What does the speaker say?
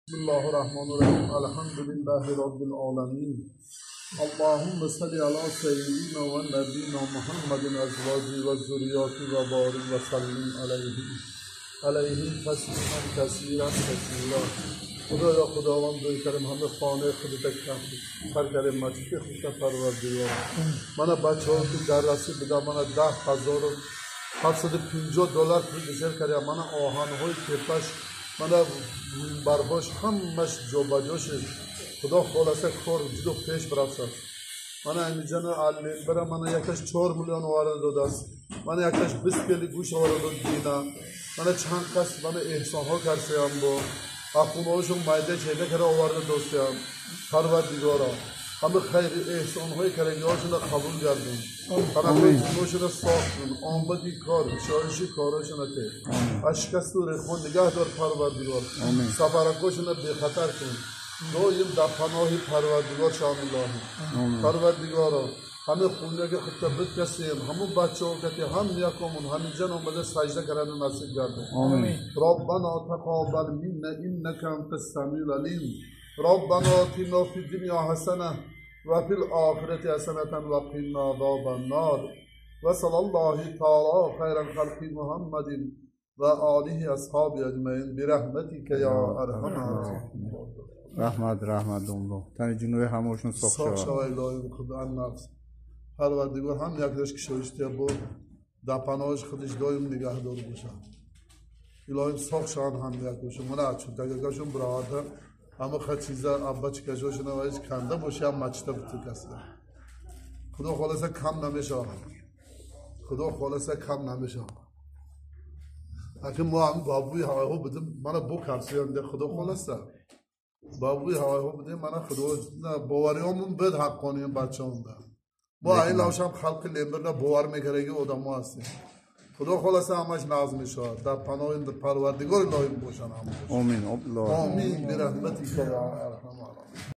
بسم الله الرحمن الرحیم الحمد لله رب العالمین اللهم صل علی سیدنا و نبینا محمد ازواجه و ذریاته و بارک و سلم علیه تسلیما کثیرا کثیرا. خدایا خداوند کریم همه خانه خودت کم کریم مجید خودت پروردگار. من بچه ها که در رسی بده من $10,750 پول کردم. من آهن های کپش من برهاش همش جو بجوشه. خدا خلاصه کار جدو پیش برسد. من اینجا علم برم من یکش 4 میلیون وارد داده است. من یکش 20 کیلو گوش وارد دینا. من چند کس من احسان ها کردم با اخونهاشون مایده چیده کرده وارد دوستیم. پروردگارا همه خیر احسان های کردگی هاشون قبول کردیم. همه خودشون ساختن. آمدی کار شایشی کارشون که اشکست و رخون نگاه دار پروردگار. سفرکاشون به خطر کن. دویم در پناه پروردگار شامل الله. پروردگارا همه خونه که خود تبرد کسیم همون بچه ها که هم نیاکمون همین جن آمده سجده کردن نصیب گردن. ربنا تقابل منا انك انت السمیع العلیم. ربنا آتنا فی الدنیا حسنه و فی الآخرة حسنة و قنا عذاب النار. و صلی الله تعالی خیر الخلق محمد و آله اصحاب اجمعین برحمتک یا ارحم الراحمین. رحمت الله. تن جنوب همشون صاف شوی الهی خدا نفس. پروردگار هم یکش کشوشته با در پناهش خودش دایم نگاه دار باشه. الهی صاف شان هم یکش من اچون تگرگاشون براده همه خد چیزا ابا چکشوشون وایس کنده باشه هم مچته بتو کسه. خدا خلاصه کم نمیشه. خدا خلاصه کم نمیشه. اگه ما هم بابوی هوا بدیم من بو کارسیان ده خدا خلاصه. بابوی هوا بدیم من خدا باوریامون بد حق کنیم بچه‌مون ده. ما این لاشم خلق لیمبر باور میکردی آدم ما هستیم. خدا خلاصه همش ناز میشه. در پناه پروردگار الهی باشن همه. آمین. آمین برحمتک یا ارحم